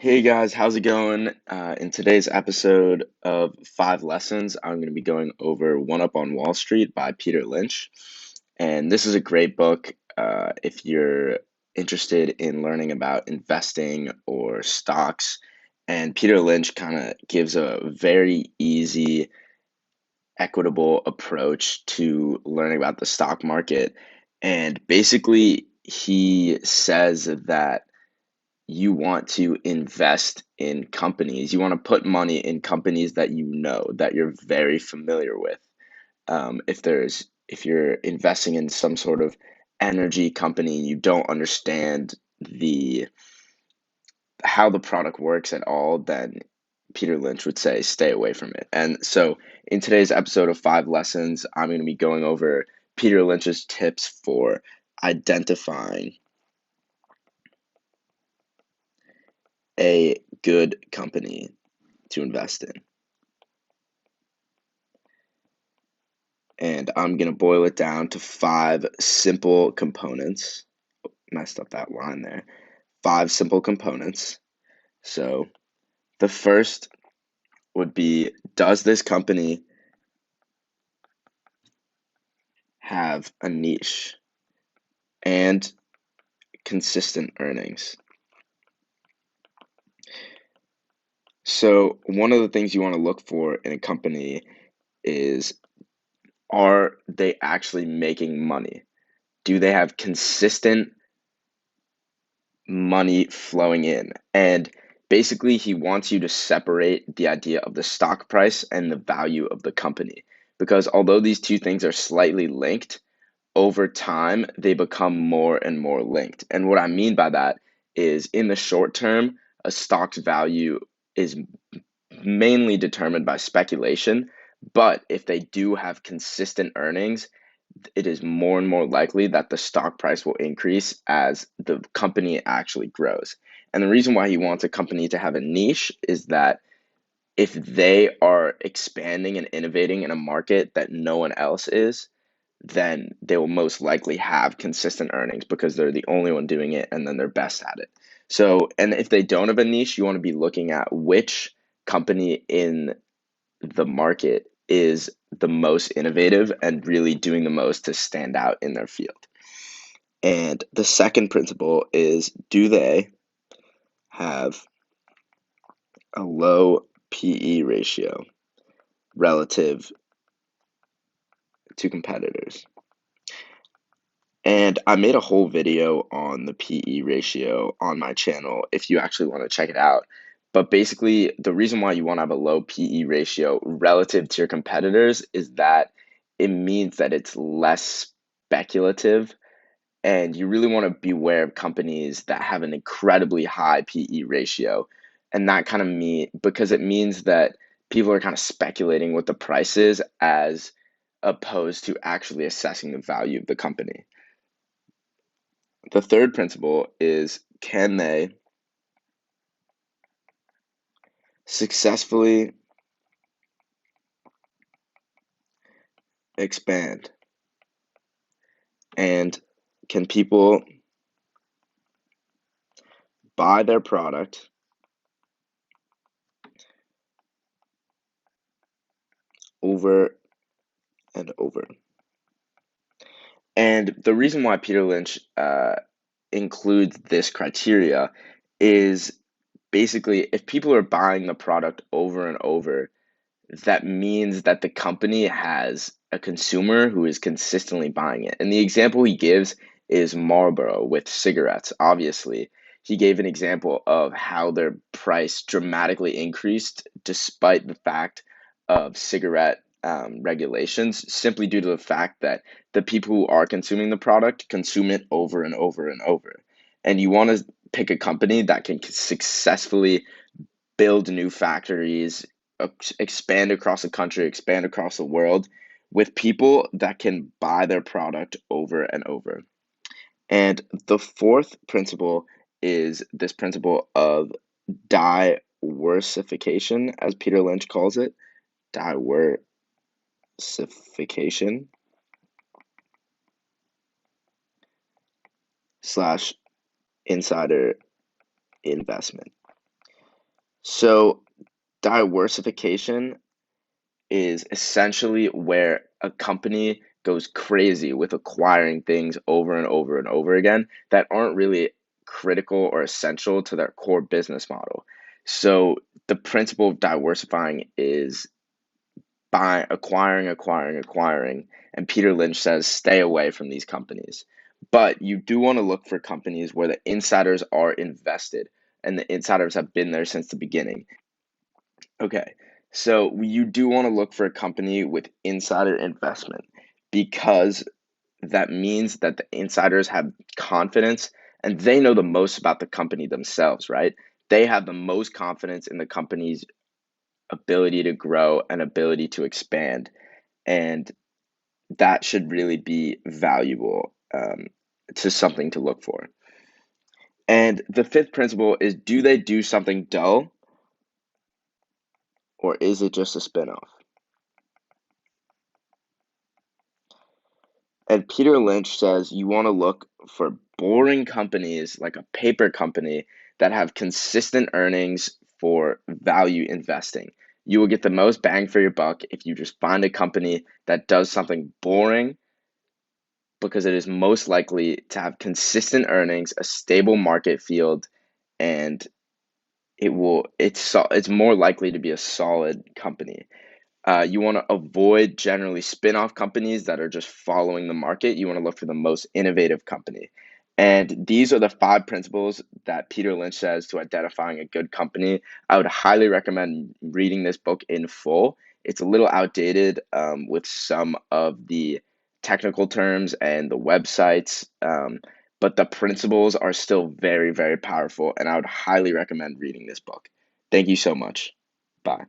Hey guys, how's it going? In today's episode of 5 Lessons, I'm going to be going over One Up on Wall Street by Peter Lynch. And this is a great book if you're interested in learning about investing or stocks. And Peter Lynch kind of gives a very easy, equitable approach to learning about the stock market. And basically, he says that you want to invest in companies. You want to put money in companies that you know, that you're very familiar with. If you're investing in some sort of energy company, you don't understand the how the product works at all, then Peter Lynch would say stay away from it. And so in today's episode of 5 Lessons, I'm going to be going over Peter Lynch's tips for identifying a good company to invest in. And I'm going to boil it down to 5 simple components. Messed up that line there. 5 simple components. So the first would be, does this company have a niche and consistent earnings? So one of the things you want to look for in a company is, are they actually making money? Do they have consistent money flowing in? And basically, he wants you to separate the idea of the stock price and the value of the company. Because although these two things are slightly linked, over time, they become more and more linked. And what I mean by that is, in the short term, a stock's value is mainly determined by speculation. But if they do have consistent earnings, it is more and more likely that the stock price will increase as the company actually grows. And the reason why he wants a company to have a niche is that if they are expanding and innovating in a market that no one else is, then they will most likely have consistent earnings because they're the only one doing it and then they're best at it. So, and if they don't have a niche, you want to be looking at which company in the market is the most innovative and really doing the most to stand out in their field. And the second principle is, do they have a low PE ratio relative to competitors? And I made a whole video on the PE ratio on my channel if you actually want to check it out. But basically, the reason why you want to have a low PE ratio relative to your competitors is that it means that it's less speculative, and you really want to beware of companies that have an incredibly high PE ratio. And that kind of because it means that people are kind of speculating what the price is as opposed to actually assessing the value of the company. The third principle is, can they successfully expand? And can people buy their product over and over? And the reason why Peter Lynch includes this criteria is, basically, if people are buying the product over and over, that means that the company has a consumer who is consistently buying it. And the example he gives is Marlboro with cigarettes. Obviously, he gave an example of how their price dramatically increased despite the fact of cigarette regulations, simply due to the fact that the people who are consuming the product consume it over and over and over. And you want to pick a company that can successfully build new factories, expand across the country, expand across the world with people that can buy their product over and over. And the fourth principle is this principle of diversification, as Peter Lynch calls it. Diversification slash insider investment. So diversification is essentially where a company goes crazy with acquiring things over and over and over again that aren't really critical or essential to their core business model. So the principle of diversifying is by acquiring. And Peter Lynch says stay away from these companies. But you do want to look for companies where the insiders are invested and the insiders have been there since the beginning. Okay, so you do want to look for a company with insider investment because that means that the insiders have confidence and they know the most about the company themselves, right? They have the most confidence in the company's ability to grow and ability to expand. And that should really be valuable to something to look for. And the fifth principle is do they do something dull or is it just a spinoff? And Peter Lynch says you want to look for boring companies like a paper company that have consistent earnings for value investing. You will get the most bang for your buck if you just find a company that does something boring because it is most likely to have consistent earnings, a stable market field, and it's more likely to be a solid company. You want to avoid generally spin-off companies that are just following the market. You want to look for the most innovative company. And these are the five principles that Peter Lynch says to identifying a good company. I would highly recommend reading this book in full. It's a little outdated with some of the technical terms and the websites, but the principles are still very, very powerful. And I would highly recommend reading this book. Thank you so much. Bye.